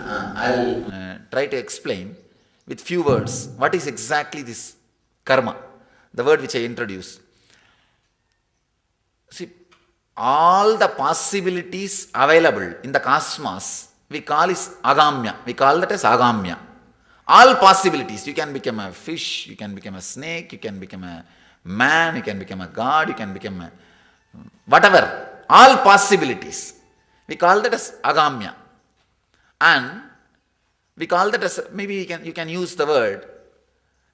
I'll try to explain with few words what is exactly this karma, the word which I introduced. See, all the possibilities available in the cosmos, we call is agamya. We call that as agamya. All possibilities. You can become a fish, you can become a snake, you can become a man, you can become a god, you can become a whatever. All possibilities. We call that as agamya. And we call that as, maybe you can use the word,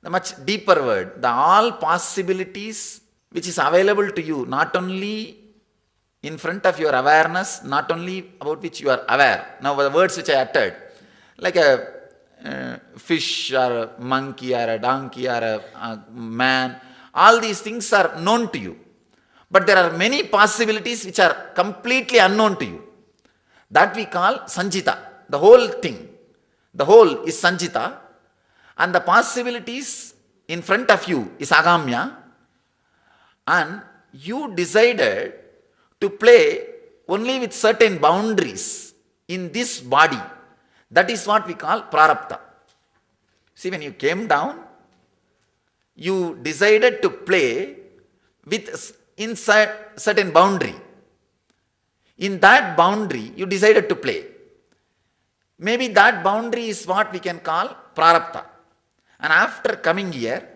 the much deeper word, the all possibilities which is available to you, not only in front of your awareness, not only about which you are aware. Now the words which I uttered, like a fish or a monkey or a donkey or a man, all these things are known to you. But there are many possibilities which are completely unknown to you. That we call sanjita. The whole thing, the whole is sanjita, and the possibilities in front of you is agamya, and you decided to play only with certain boundaries in this body. That is what we call prarabdha. See, when you came down, you decided to play with inside certain boundary. In that boundary, you decided to play. Maybe that boundary is what we can call prarabdha. And after coming here,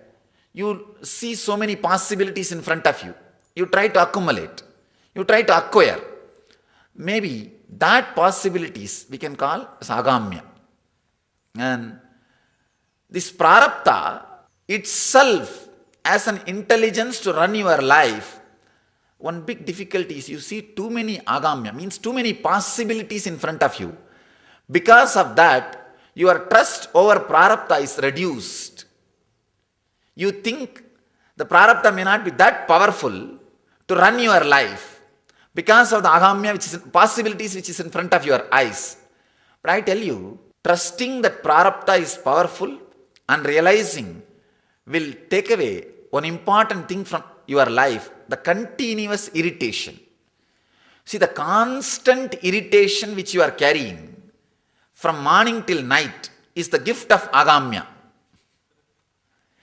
you see so many possibilities in front of you. You try to accumulate. You try to acquire. Maybe that possibilities we can call as agamya. And this prarabdha itself as an intelligence to run your life, one big difficulty is you see too many agamya, means too many possibilities in front of you. Because of that, your trust over prarabdha is reduced. You think the prarabdha may not be that powerful to run your life because of the agamya, which is possibilities which is in front of your eyes. But I tell you, trusting that prarabdha is powerful and realizing will take away one important thing from your life, the continuous irritation. See, the constant irritation which you are carrying from morning till night is the gift of agamya.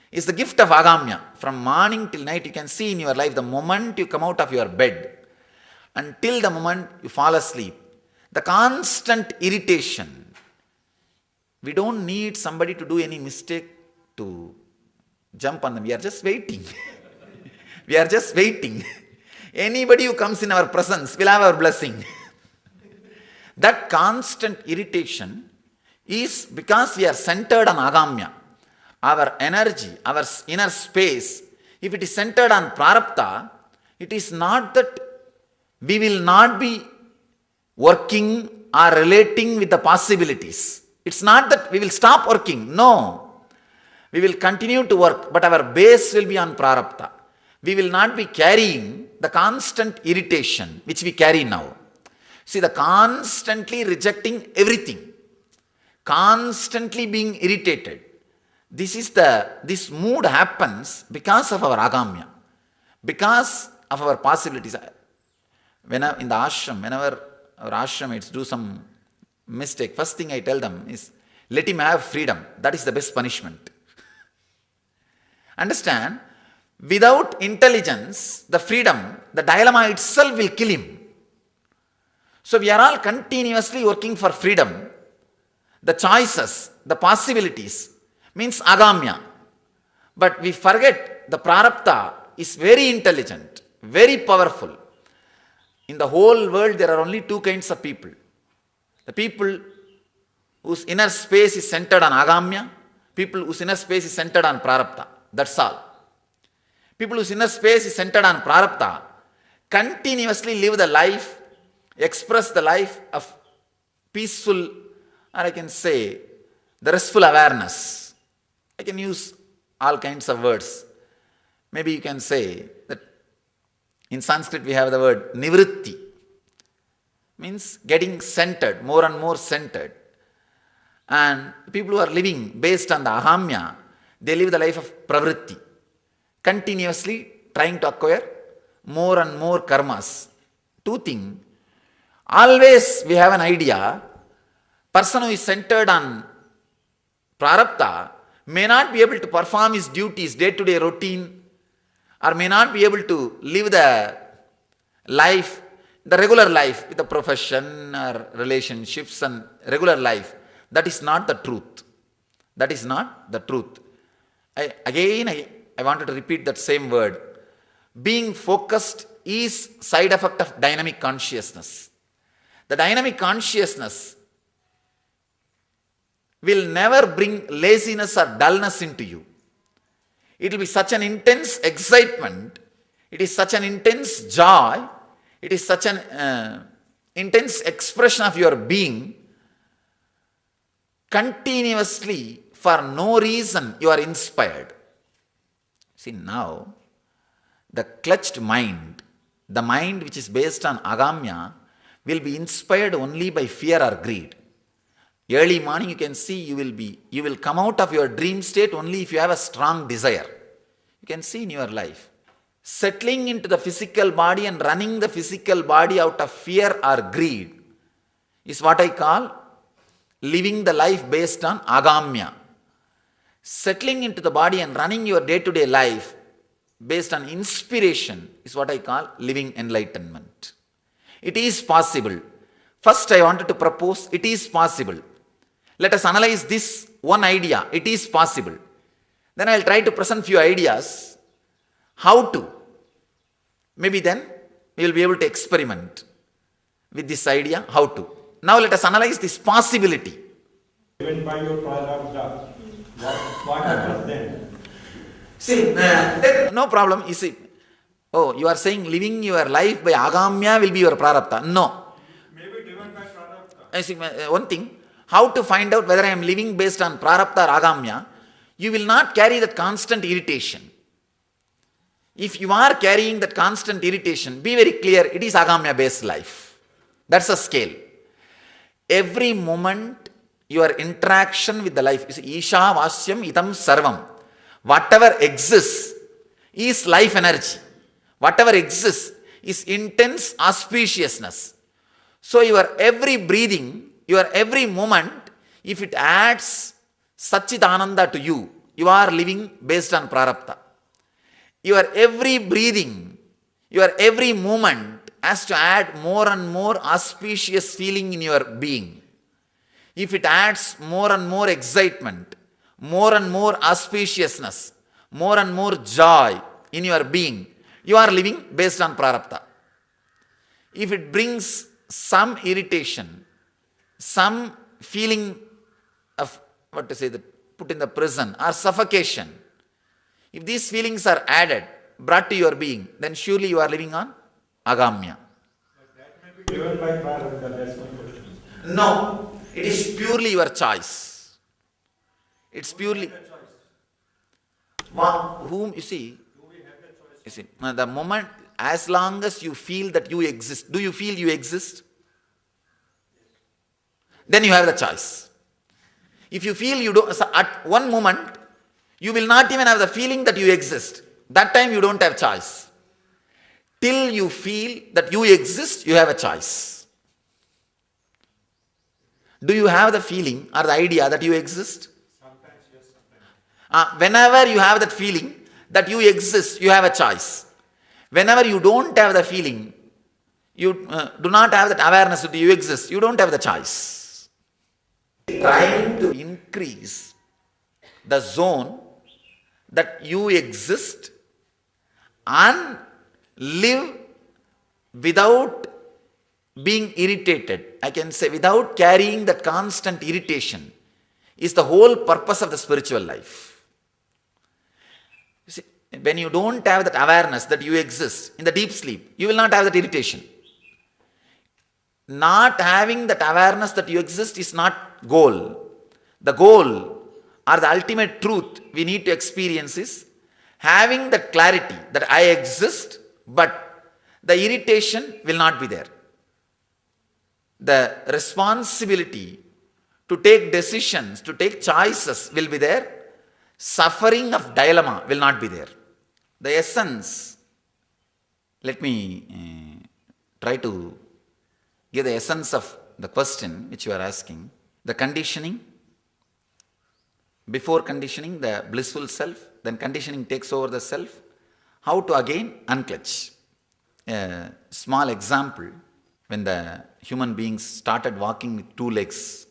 Is the gift of agamya. From morning till night, you can see in your life, the moment you come out of your bed until the moment you fall asleep, the constant irritation. We don't need somebody to do any mistake to jump on them. We are just waiting. We are just waiting. Anybody who comes in our presence will have our blessing. That constant irritation is because we are centered on agamya. Our energy, our inner space, if it is centered on prarabdha, it is not that we will not be working or relating with the possibilities. It's not that we will stop working. No. We will continue to work, but our base will be on prarabdha. We will not be carrying the constant irritation which we carry now. See, the constantly rejecting everything, constantly being irritated. This mood happens because of our agamya, because of our possibilities. Whenever in the ashram, whenever our ashramites do some mistake, first thing I tell them is, let him have freedom. That is the best punishment. Understand? Without intelligence, the freedom, the dilemma itself will kill him. So we are all continuously working for freedom. The choices, the possibilities, means agamya. But we forget the prarabdha is very intelligent, very powerful. In the whole world, there are only two kinds of people. The people whose inner space is centered on agamya, people whose inner space is centered on prarabdha. That's all. People whose inner space is centered on prarabdha continuously live the life, express the life of peaceful, or I can say, the restful awareness. I can use all kinds of words. Maybe you can say that in Sanskrit we have the word nivritti, means getting centered, more and more centered. And people who are living based on the ahamya, they live the life of pravritti, continuously trying to acquire more and more karmas. Two things. Always we have an idea, Person who is centered on prarabdha may not be able to perform his duties, day-to-day routine, or may not be able to live the life, the regular life with a profession or relationships and regular life. That is not the truth. That is not the truth. I wanted to repeat that same word. Being focused is side effect of dynamic consciousness. The dynamic consciousness will never bring laziness or dullness into you. It will be such an intense excitement, it is such an intense joy, it is such an intense expression of your being. Continuously, for no reason, you are inspired. See, now, the clutched mind, the mind which is based on agamya, will be inspired only by fear or greed. Early morning you can see you will come out of your dream state only if you have a strong desire. You can see in your life. Settling into the physical body and running the physical body out of fear or greed is what I call living the life based on agamya. Settling into the body and running your day-to-day life based on inspiration is what I call living enlightenment. It is possible. First I wanted to propose, it is possible. Let us analyze this one idea, it is possible. Then I will try to present few ideas, how to. Maybe then we will be able to experiment with this idea, how to. Now let us analyze this possibility. Even by your prarabdha, what happens then? See, no problem. You see, oh, you are saying living your life by agamya will be your prarabdha. No. Maybe driven by prarabdha. I see, one thing, how to find out whether I am living based on prarabdha or agamya, you will not carry that constant irritation. If you are carrying that constant irritation, be very clear, it is agamya based life. That's a scale. Every moment, your interaction with the life is Isha Vasyam Idam Sarvam. Whatever exists is life energy. Whatever exists is intense auspiciousness. So your every breathing, your every moment, if it adds Satchidananda to you, you are living based on prarabdha. Your every breathing, your every moment has to add more and more auspicious feeling in your being. If it adds more and more excitement, more and more auspiciousness, more and more joy in your being, you are living based on prarabdha. If it brings some irritation, some feeling of, put in the prison or suffocation, if these feelings are added, brought to your being, then surely you are living on agamya. But that may be driven by prarabdha, that's my question. No, it is purely your choice. It's purely whom you see. You see, the moment, as long as you feel that you exist, do you feel you exist? Then you have the choice. If you feel you don't, at one moment, you will not even have the feeling that you exist. That time you don't have choice. Till you feel that you exist, you have a choice. Do you have the feeling or the idea that you exist? Sometimes yes, sometimes. Whenever you have that feeling that you exist, you have a choice. Whenever you don't have the feeling, you do not have that awareness that you exist, you don't have the choice. Trying to increase the zone that you exist and live without being irritated, I can say without carrying that constant irritation, is the whole purpose of the spiritual life. You see, when you don't have that awareness that you exist in the deep sleep, you will not have that irritation. Not having that awareness that you exist is not goal. The goal or the ultimate truth we need to experience is having that clarity that I exist, but the irritation will not be there. The responsibility to take decisions, to take choices will be there. Suffering of dilemma will not be there. The essence, let me try to give the essence of the question which you are asking. the conditioning, before conditioning, the blissful self, then conditioning takes over the self. How to again unclutch? A small example, when the human beings started walking with two legs,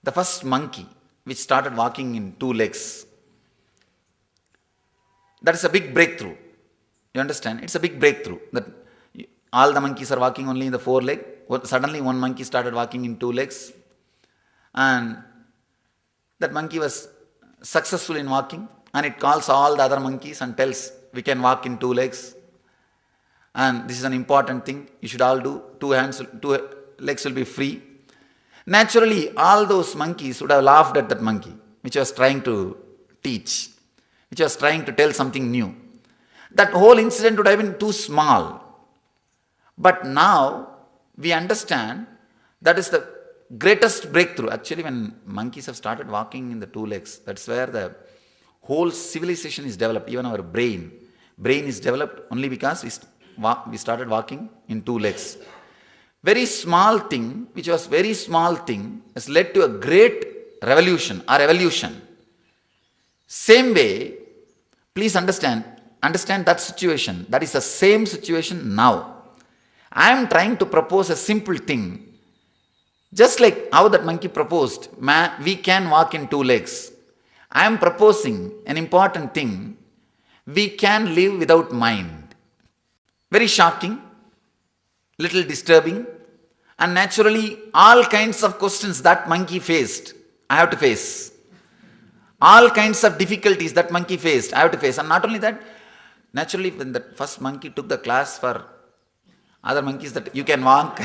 the first monkey which started walking in two legs, that is a big breakthrough. You understand? It's a big breakthrough that all the monkeys are walking only in the four leg. Suddenly one monkey started walking in two legs, and that monkey was successful in walking, and it calls all the other monkeys and tells, we can walk in two legs, and this is an important thing, you should all do, two legs will be free. Naturally, all those monkeys would have laughed at that monkey, which was trying to teach, which was trying to tell something new. That whole incident would have been too small. But now, we understand that is the greatest breakthrough. Actually, when monkeys have started walking in the two legs, that's where the whole civilization is developed. Even our brain is developed only because we started walking in two legs. Very small thing, which was very small thing, has led to a great revolution or evolution. Same way, please understand that situation. That is the same situation now. I am trying to propose a simple thing. Just like how that monkey proposed, we can walk in two legs. I am proposing an important thing. We can live without mind. Very shocking, little disturbing, and naturally all kinds of questions that monkey faced, I have to face. All kinds of difficulties that monkey faced, I have to face. And not only that, naturally when the first monkey took the class for other monkeys that you can walk.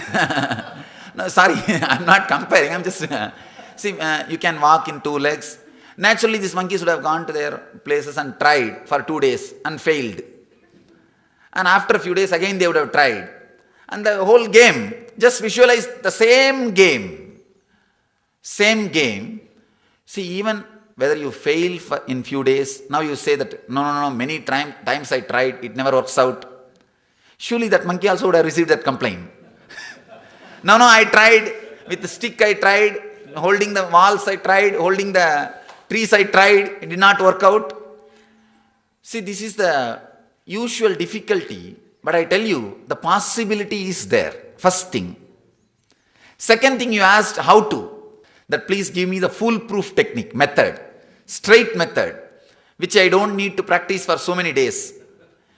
No, sorry, I'm not comparing, I'm just, you can walk in two legs. Naturally, these monkeys would have gone to their places and tried for 2 days and failed. And after a few days, again they would have tried. And the whole game, just visualize the same game. Same game. See, even whether you fail in few days, now you say that, no, many times I tried, it never works out. Surely that monkey also would have received that complaint. No, I tried, with the stick I tried, holding the walls I tried, holding the trees I tried, it did not work out. See, this is the usual difficulty, but I tell you, the possibility is there, first thing. Second thing, you asked how to, that please give me the foolproof technique, method, straight method, which I don't need to practice for so many days.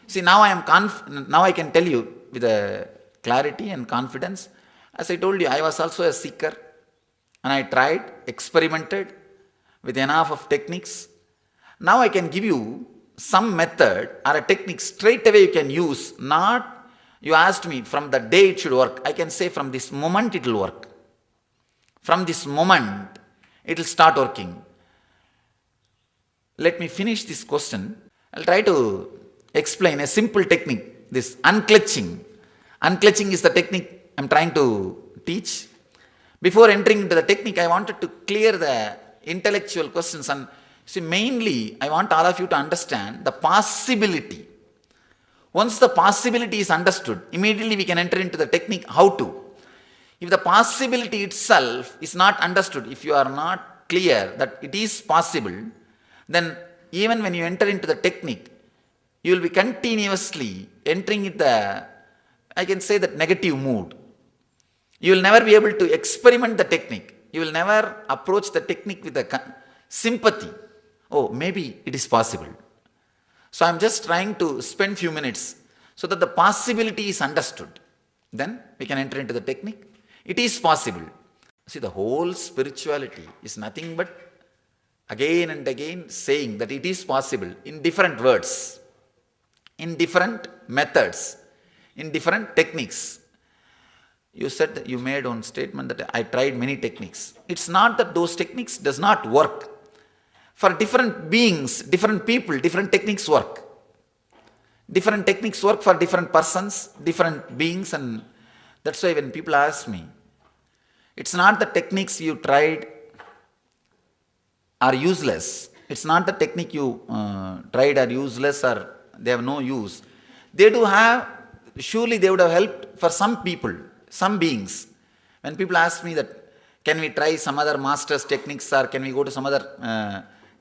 See, now I can tell you with a clarity and confidence. As I told you, I was also a seeker, and I tried, experimented with enough of techniques. Now I can give you some method or a technique straight away you can use. Not, you asked me from the day it should work. I can say from this moment it will work. From this moment it will start working. Let me finish this question. I'll try to explain a simple technique, this unclutching. Unclutching is the technique I'm trying to teach. Before entering into the technique, I wanted to clear the intellectual questions, and see, mainly I want all of you to understand the possibility. Once the possibility is understood, immediately we can enter into the technique how to. If the possibility itself is not understood, if you are not clear that it is possible, then even when you enter into the technique, you will be continuously entering into the, I can say, that negative mood. You will never be able to experiment the technique. You will never approach the technique with a sympathy. Oh, maybe it is possible. So I am just trying to spend few minutes so that the possibility is understood. Then we can enter into the technique. It is possible. See, the whole spirituality is nothing but again and again saying that it is possible in different words, in different methods, in different techniques. You said that you made one statement that I tried many techniques. It's not that those techniques does not work. For different beings, different people, different techniques work. Different techniques work for different persons, different beings, and that's why when people ask me, it's not the techniques you tried are useless. It's not the technique you tried are useless or they have no use. They do have, surely they would have helped for some people, some beings. When people ask me that, Can we try some other master's techniques, or can we go to some other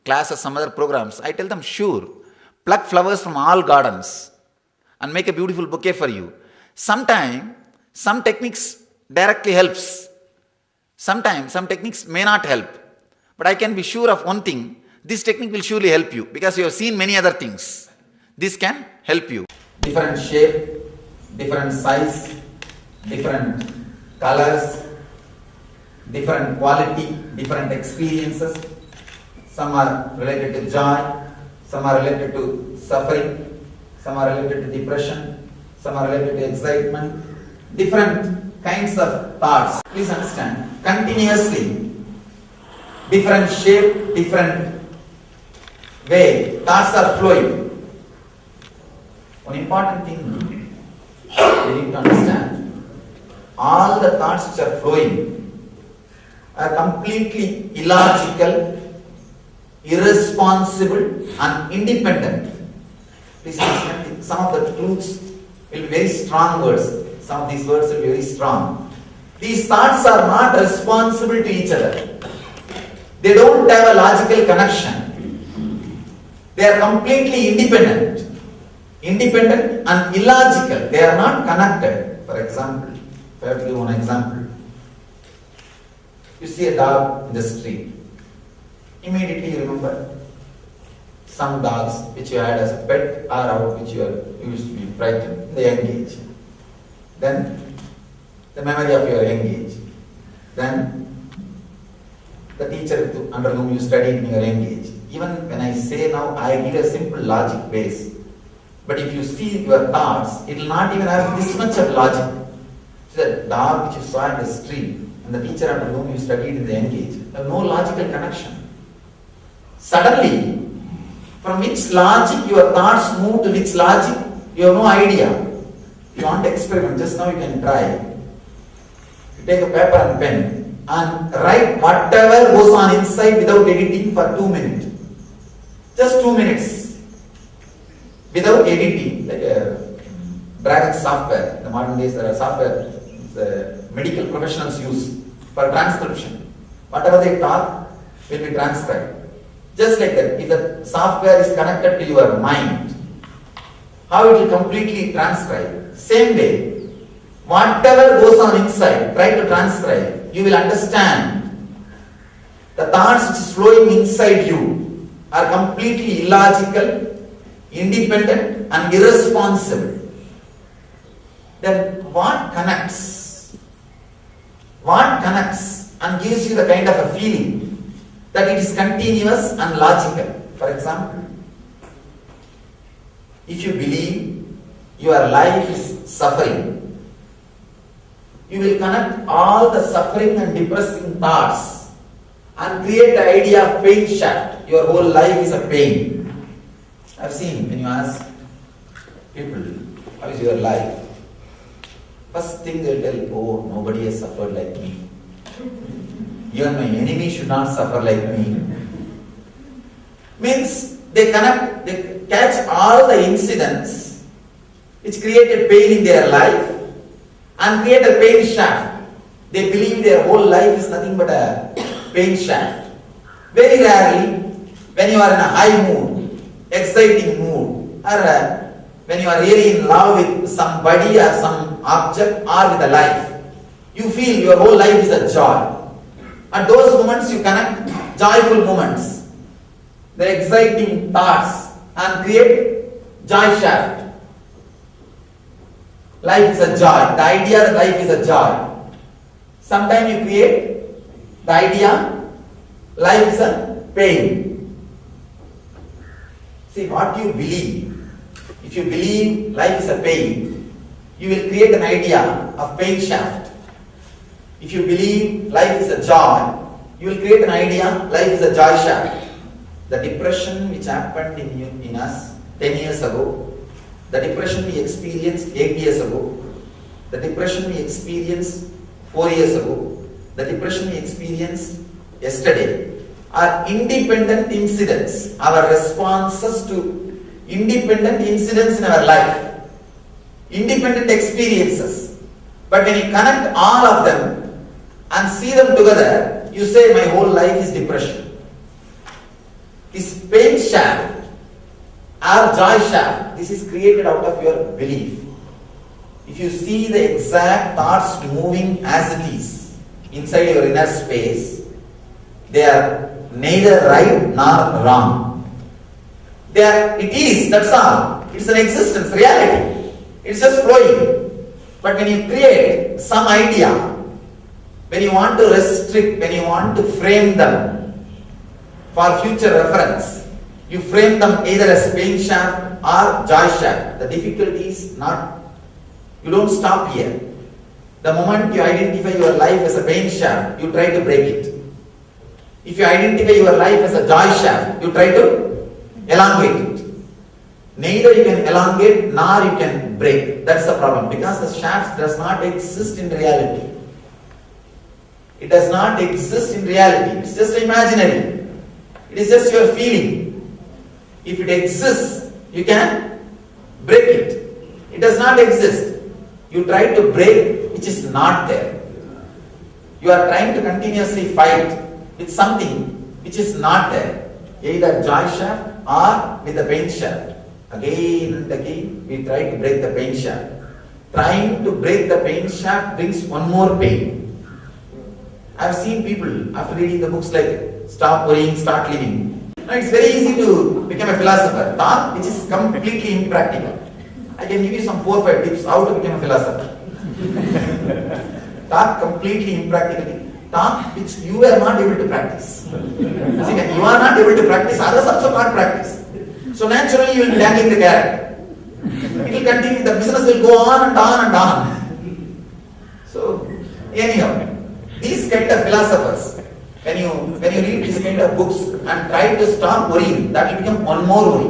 classes, some other programs? I tell them, sure. Pluck flowers from all gardens and make a beautiful bouquet for you. Sometimes, some techniques directly helps. Sometimes, some techniques may not help. But I can be sure of one thing, this technique will surely help you because you have seen many other things. This can help you. Different shape, different size, different colors, different quality, different experiences. Some are related to joy, some are related to suffering, some are related to depression, some are related to excitement. Different kinds of thoughts. Please understand, continuously, different shape, different way, thoughts are flowing. One important thing we need to understand, all the thoughts which are flowing are completely illogical, irresponsible and independent. Please understand, some of the truths will be very strong words. Some of these words will be very strong. These thoughts are not responsible to each other. They don't have a logical connection. They are completely independent. Independent and illogical. They are not connected. For example, if I have to give one example. You see a dog in the street. Immediately you remember some dogs which you had as a pet or out which you used to be frightened in the young age. Then the memory of your young age. Then the teacher under whom you studied in your young age. Even when I say now, I give a simple logic base. But if you see your thoughts, it will not even have this much of logic. So the dog which you saw in the street and the teacher under whom you studied in the young age have no logical connection. Suddenly, from which logic your thoughts move to which logic, you have no idea. If you want to experiment, just now you can try. You take a paper and pen and write whatever goes on inside without editing for 2 minutes. Just 2 minutes. Without editing, like a Bragan software. In the modern days there are software medical professionals use for transcription. Whatever they talk will be transcribed. Just like that, if the software is connected to your mind, how it will completely transcribe. Same way, whatever goes on inside, try to transcribe. You will understand the thoughts which is flowing inside you are completely illogical, independent and irresponsible. Then what connects? What connects and gives you the kind of a feeling that it is continuous and logical? For example, if you believe your life is suffering, you will connect all the suffering and depressing thoughts and create the idea of pain shaft. Your whole life is a pain. I've seen when you ask people, how is your life? First thing they'll tell, oh, nobody has suffered like me. Even my enemy should not suffer like me. Means they catch all the incidents which created pain in their life and create a pain shaft. They believe their whole life is nothing but a pain shaft. Very rarely, when you are in a high mood, exciting mood, or when you are really in love with somebody or some object or with a life, you feel your whole life is a joy. At those moments you connect joyful moments, the exciting thoughts and create joy shaft. Life is a joy. The idea that life is a joy. Sometimes you create the idea life is a pain. See, what you believe. If you believe life is a pain, you will create an idea of pain shaft. If you believe life is a joy, you will create an idea life is a joy shaft. The depression which happened in us 10 years ago, the depression we experienced 8 years ago, the depression we experienced 4 years ago, the depression we experienced yesterday are independent incidents, our responses to independent incidents in our life, independent experiences. But when you connect all of them and see them together, you say my whole life is depression. This pain shaft or joy shaft, this is created out of your belief. If you see the exact thoughts moving as it is inside your inner space, they are neither right nor wrong. It is, that's all. It's an existence, reality. It's just flowing. But when you create some idea, when you want to restrict, when you want to frame them for future reference, you frame them either as pain shaft or joy shaft. The difficulty is not, you don't stop here. The moment you identify your life as a pain shaft, you try to break it. If you identify your life as a joy shaft, you try to elongate it. Neither you can elongate nor you can break. That's the problem, because the shaft does not exist in reality. It does not exist in reality. It's just imaginary. It is just your feeling. If it exists, you can break it. It does not exist. You try to break which is not there. You are trying to continuously fight with something which is not there, either joy shaft or with the pain shaft. Again and again we try to break the pain shaft. Trying to break the pain shaft brings one more pain. I have seen people after reading the books like Stop Worrying, Start Living. Now it's very easy to become a philosopher, thought which is completely impractical. I can give you some 4 or 5 tips how to become a philosopher. Thought completely impractically. Thought which you are not able to practice. See, when you are not able to practice, others also can't practice. So naturally you will be dangling the carrot. It will continue, the business will go on and on and on. So anyhow, these kind of philosophers, when you read these kind of books and try to stop worrying, that will become one more worry.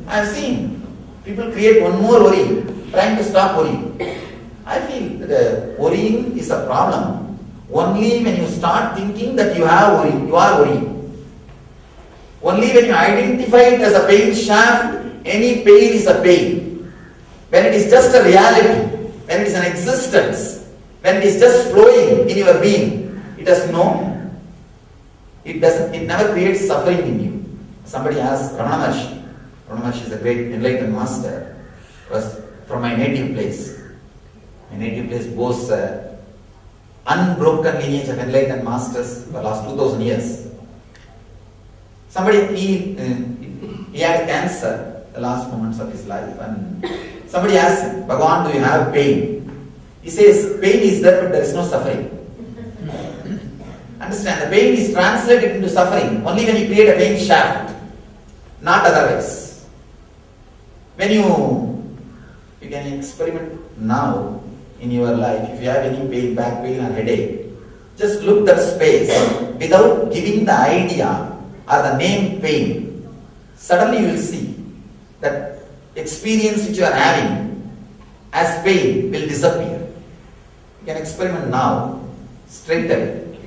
I have seen people create one more worry, trying to stop worrying. I feel that worrying is a problem only when you start thinking that you have worry, you are worrying. Only when you identify it as a pain shaft, any pain is a pain. When it is just a reality, when it is an existence, when it is just flowing in your being, it has it never creates suffering in you. Somebody asked Ramana Maharshi. Ramana Maharshi is a great enlightened master, was from my native place. My native place boasts unbroken lineage of enlightened masters for the last 2000 years. Somebody, he had cancer the last moments of his life, and somebody asked him, Bhagavan, do you have pain? He says, pain is there but there is no suffering. Understand, the pain is translated into suffering only when you create a pain shaft, not otherwise. When you can experiment now in your life, if you have any pain, back pain or headache, just look that space without giving the idea or the name pain. Suddenly you will see that experience which you are having as pain will disappear. You can experiment now, straight away.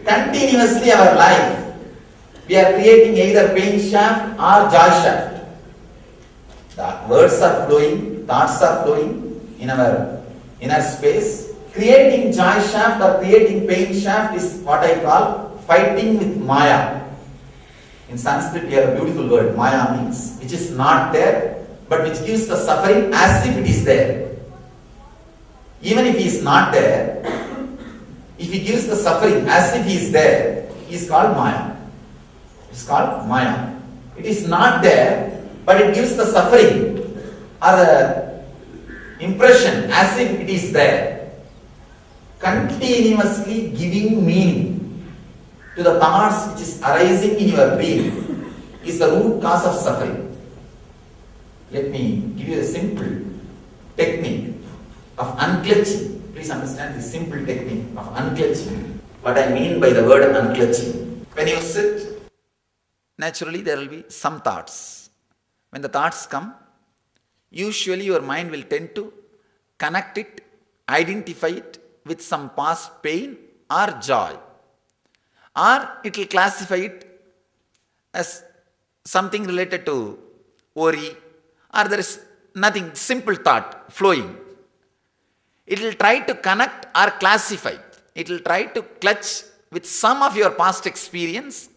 Continuously our life, we are creating either pain shaft or joy shaft. The words are flowing, thoughts are flowing in our inner space. Creating joy shaft or creating pain shaft is what I call fighting with Maya. In Sanskrit we have a beautiful word, Maya means which is not there but which gives the suffering as if it is there. Even if he is not there, if he gives the suffering as if he is there, he is called Maya. It is called Maya. It is not there but it gives the suffering or the impression as if it is there. Continuously giving meaning to the thoughts which is arising in your being is the root cause of suffering. Let me give you a simple technique of unclenching. Please understand this simple technique of unclenching. What I mean by the word unclenching. When you sit, naturally there will be some thoughts. When the thoughts come, usually your mind will tend to connect it, identify it with some past pain or joy. Or it will classify it as something related to worry, or there is nothing, simple thought flowing. It will try to connect or classify. It will try to clutch with some of your past experience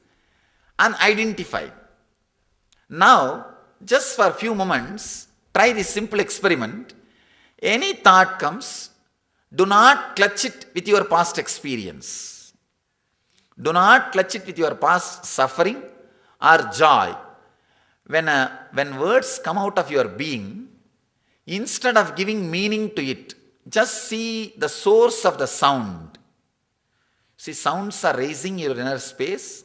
and identify. Now, just for a few moments, try this simple experiment. Any thought comes, do not clutch it with your past experience. Do not clutch it with your past suffering or joy. When words come out of your being, instead of giving meaning to it, just see the source of the sound. See, sounds are raising your inner space.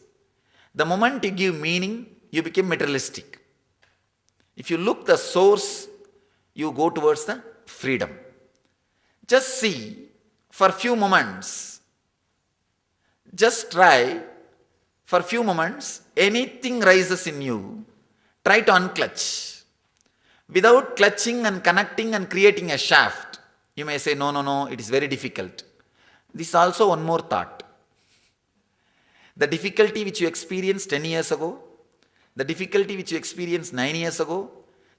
The moment you give meaning, you become materialistic. If you look the source, you go towards the freedom. Just see for a few moments. Just try for a few moments. Anything rises in you, try to unclutch. Without clutching and connecting and creating a shaft, you may say, no, it is very difficult. This is also one more thought. The difficulty which you experienced 10 years ago, the difficulty which you experienced 9 years ago,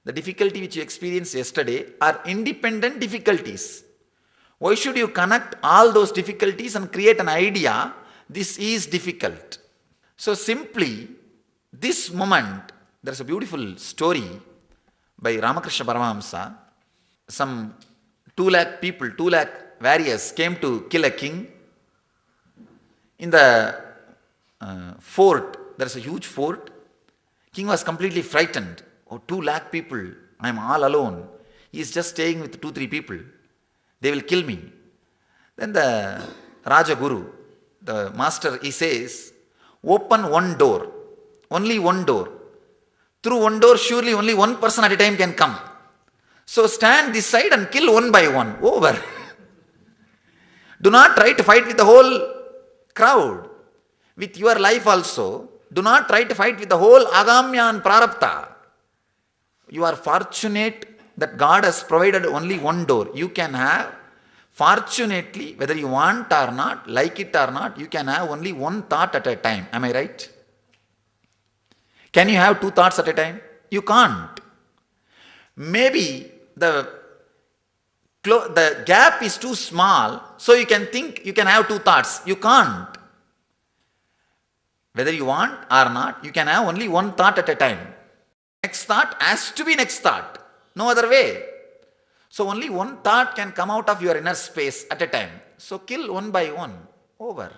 the difficulty which you experienced yesterday are independent difficulties. Why should you connect all those difficulties and create an idea, this is difficult? So simply, this moment, there's a beautiful story by Ramakrishna Paramahamsa. Some 2 lakh people, 2 lakh warriors came to kill a king. In the fort, there's a huge fort. King was completely frightened. Oh, 2 lakh people, I'm all alone. He is just staying with 2-3 people. They will kill me. Then the Raja Guru, the master, he says, open one door, only one door. Through one door, surely only one person at a time can come. So stand this side and kill one by one. Over. Do not try to fight with the whole crowd. With your life also, do not try to fight with the whole agamya and prarabdha. You are fortunate that God has provided only one door. You can have, fortunately, whether you want or not, like it or not, you can have only one thought at a time. Am I right? Can you have 2 thoughts at a time? You can't. Maybe the gap is too small, so you can think you can have 2 thoughts. You can't. Whether you want or not, you can have only one thought at a time. Next thought has to be next thought. No other way. So only one thought can come out of your inner space at a time. So kill one by one. Over.